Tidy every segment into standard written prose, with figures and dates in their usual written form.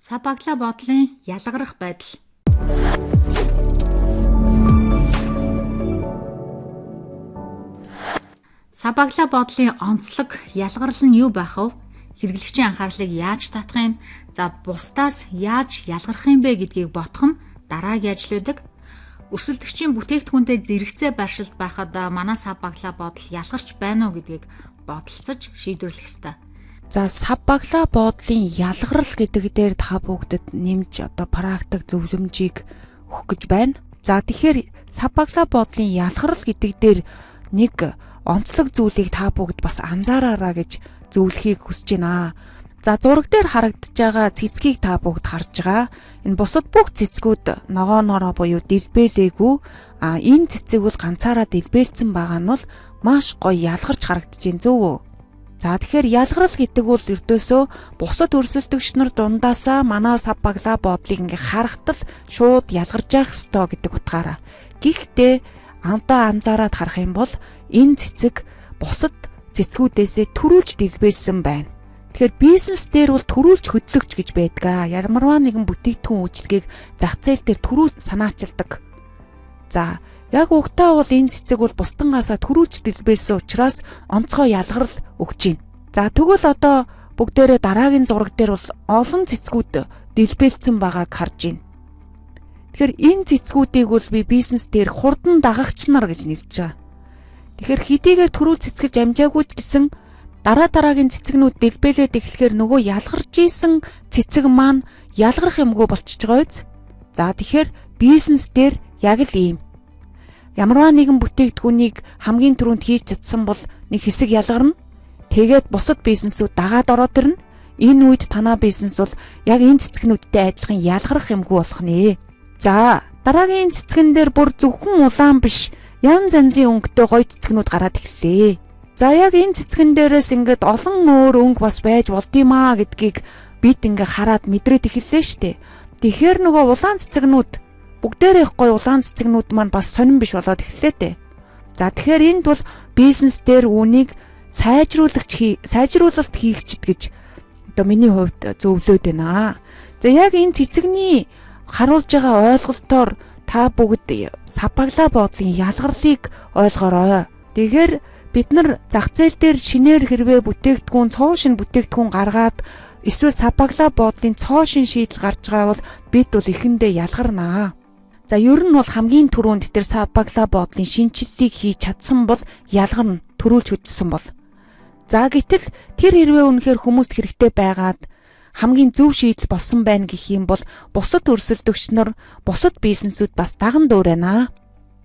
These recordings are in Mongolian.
Сабагла бодлын ялгарах байдал. Сабагла бодлын онцлог ялгарл нь юу байх вэ? Хэрэглэгчийн анхаарлыг яаж татах юм? За бусдаас яаж ялгарх юм бэ гэдгийг бодох нь дараагийн ажлуудаг. Өрсөлдөгчийн бүтээгдэхүүнтэй зэрэгцээ баршилт байхад манай сабагла бодол ялгарч байна уу гэдгийг бодолцож шийдвэрлэх ёстой. За сабагла буудлын ялгарл гэдэг дээр та бүгдэд нэмж практик зөвлөмжийг өгөх гэж байна. За тэгэхээр сабагла буудлын ялгарл гэдэг дээр нэг онцлог зүйлийг та бүгд бас анзаараараа гэж зөвлөхийг хүсэж байна. За зураг дээр харагдаж байгаа цэцгийг та бүгд харж байгаа. Энэ бусад бүх цэцгүүд ногоонороо буюу дэлбэлээгүй. Энэ цэцэг бол ганцаараа дэлбэлсэн байгаа нь бол маш гоё ялгарч харагдаж байна зөв үү? За тэгэхээр ялгарл гэдэг бол ердөөсөө бусад өрсөлдөгч нар дундаасаа манай сабагла буудлыг ингээ харахтал шууд ялгарч явах ёстой гэдэг утгаараа. Гэхдээ алдаа анзаараад харах юм бол энэ цэцэг бусад цэцгүүдээсээ төрүүлж дэлбэлсэн байна. Тэгэхээр бизнес дээр бол төрүүлж хөдлөгч гэж байдаг. Ямарваа нэгэн бүтээгдэхүүн үйлчлэгийг зах зээл дээр төрүүлж санаачилдаг. За яг угтаа бол энэ цэцэг бол бусдангаасаа төрүүлж дэлбэлсэн учраас онцгой ялгарл өгч байна. За тэгвэл одоо бүгдээрээ дараагийн зураг дээр бол олон цэцгүүд дэлбэлсэн байгааг харж байна. Тэгэхээр энэ цэцгүүдийг бол би бизнес дээр хурдан дагагч нар гэж нэрлэж байгаа. Тэгэхээр хэдийгээр төрүүл цэцгэлж амжаагүй ч гэсэн дараагийн цэцгнүүд дэлбэлээд эхлэхээр нөгөө ялгарч исэн цэцэг маань ялгарх юмгүй болчихж байгаа биз? За тэгэхээр бизнес дээр яг л ийм. Ямарваа нэгэн бүтээгдэхүүнийг хамгийн түрүүнд хийж чадсан бол нэг хэсэг ялгарна. Тэгээд бусад бизнесүүд дагаад ороод ирнэ. Энэ үед танаа бизнес бол яг энэ цэцгнүүдтэй адилхан ялгарх юмгүй болох нэ. За дараагийн цэцгэн дээр бүр зөвхөн улаан биш янз янзын өнгөтэй гоё цэцгнүүд гараад ирлээ. За яг энэ цэцгэн дээрээс ингээд олон өөр өнгө бас байж болдгиймаа гэдгийг бид ингээ хараад мэдрээд эхэллээ штэ. Тэгэхээр нөгөө улаан цэцгнүүд бүгдээрээ их гоё улаан цэцгнүүд маань бас сонирн биш болоод эхэллээ дээ. За тэгэхээр энд бол бизнес дээр үүнийг сайжруулалт хийгчд гэж одоо миний хувьд зөвлөд байна. За яг энэ цэцэгний харуулж байгаа ойлголтоор та бүгд сабагла буудлын ялгарлыг ойлгоорой. Тэгэхээр бид нар зах зээл дээр шинээр хэрвээ цоо шин бүтээгдэхүүн гаргаад эсвэл сабагла буудлын цоо шин шийдэл гарч байгаа бол бид бол эхэндээ ялгарнаа. За ер нь бол хамгийн түрүүнд тэр сабагла буудлын шинжилгээг хийж чадсан бол ялгарна, төрүүлж хөдөлсөн бол. За гэтэл тэр хэрвээ үнэхээр хүмүүст хэрэгтэй байгаад хамгийн зөв шийдэл болсон байна гэх юм бол бусад өрсөлдөгч нар, бусад бизнесүүд бас даган дуурайна.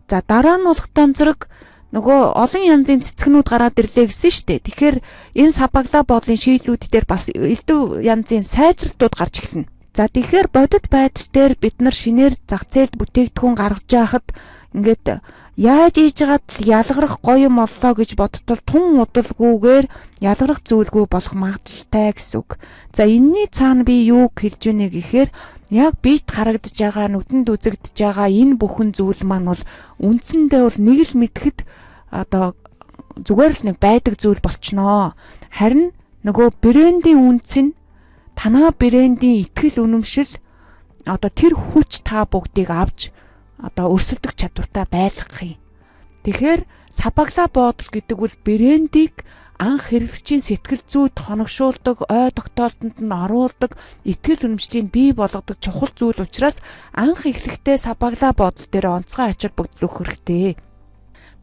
За дараа нь болох танцраг нөгөө олон янзын цэцгнүүд гараад ирлээ гэсэн штэ. Тэгэхээр энэ сабагла буудлын шийдлүүд дээр бас элдв янзын сайжралтууд гарч эхэлнэ. За тэгэхээр бодит байдал дээр бид нар шинээр зах зээлд бүтээгдэхүүн гаргаж яхад ингээд яаж ийж гаад ялгарх гоё юм боллоо гэж бодтол тун удалгүйгээр ялгарх зүйлгүй болох магадaltaй гэсэн үг. За энэний цаана би юу хэлж байна гэхээр яг бит харагдаж байгаа нүдэнд үзэгдэж байгаа энэ бүхэн зүйл маань бол үндсэндээ бол нэг л мэдхэд одоо зүгээр л нэг байдаг зүйл болчихноо. Харин нөгөө брендийн үнц нь танаа брендийн итгэл үнэмшил одоо тэр хүч та бүгдийг авч одоо өрсөлдөх чадвартай байлгах юм. Тэгэхээр сабагла буудал гэдэг бол брендийг анх хэрэглэгчийн сэтгэл зүйд хоногшуулдаг, ой тогтоолтонд нь оруулдаг, итгэл үнэмшлийг бий болгодог чухал зүйл учраас анх эхлэхдээ сабагла буудал дээр онцгой ачаал бүгд өгөх хэрэгтэй.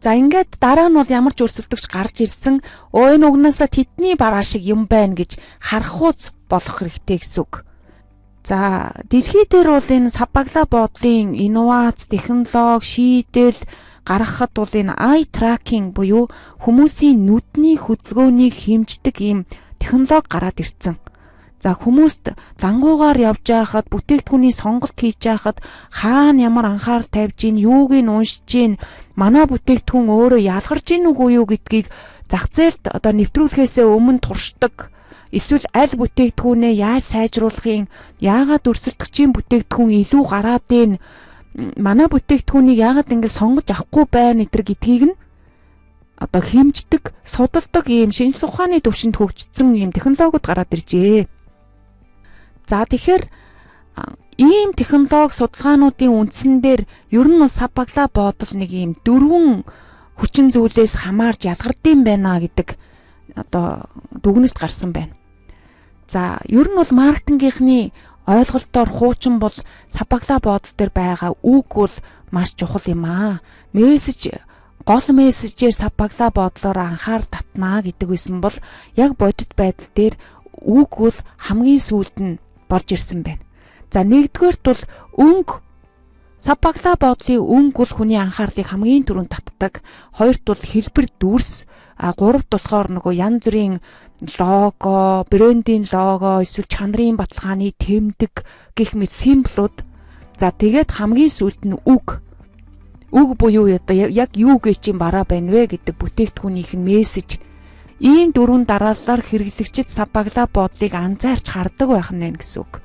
За ингээд дараа нь бол ямар ч өрсөлдөгч гарч ирсэн энэ угнаасаа тэдний бараа шиг юм байна гэж харахуйц болох хэрэгтэй гэсэн үг. За дэлхий дээр бол энэ сабагла буудлын инновац, технологи, шийдэл гаргахад бол энэ eye tracking буюу хүмүүсийн нүдний хөдөлгөөнийг хэмждэг ийм технологи гараад ирсэн. За хүмүүст лангуугаар явж байхад бүтээгдэхүүний сонголт хийж байхад хаана ямар анхаарал тавьж гин, юуг нь уншиж гин, манай бүтээгдэхүүн өөрөө ялгарч гин үгүй юу гэдгийг зах зээлд одоо нэвтрүүлэхээс өмнө туршдаг. Эсвэл аль бүтээгдэхүүнээ яаж сайжруулахын, яагаад өрсөлдөгчийн бүтээгдэхүүн илүү гараад ийн, манай бүтээгдэхүүнийг яагаад ингэ сонгож авахгүй байна гэдгийг нь одоо хэмждэг, судалдаг ийм шинжлэх ухааны төвшөнд хөгжсөн ийм технологиуд гараад иржээ. За тэгэхээр ийм технологи судалгаануудын үндсэн дээр ер нь сав баглаа бодол нэг ийм 4 хүчин зүйлээс хамаарж ялгардсан байна гэдэг одоо дүгнэлт гарсан байна. За ер нь бол маркетингийнхний ойлголтоор хуучин бол сав баглаа бодол дээр байгаа үг бол маш чухал юм аа. Гол мессежээр сав баглаа бодлоор анхаар татнаа гэдэг байсан бол яг бодит байдал дээр үг бол хамгийн сүүлд нь болж ирсэн байна. За нэгдүгээрт бол өнгө сав баглаа бодлын өнгө бол хүний анхаарлыг хамгийн түрүүнд татдаг. Хоёрт бол хэлбэр дүрс, гуравт болохоор нөгөө янз бүрийн лого, брендийн лого, эсвэл чанарын баталгааны тэмдэг гэх мэт символууд. За тэгээд хамгийн сүүлд нь үг. Үг буюу одоо яг юу гэж юм бараа байна вэ гэдэг бүтээгдэхүүнийх нь мессеж. Ийм дөрвөн дараалалаар хэрэглэгчид сав баглаа бодлыг анзаарч хардаг байх нь гэсэн үг.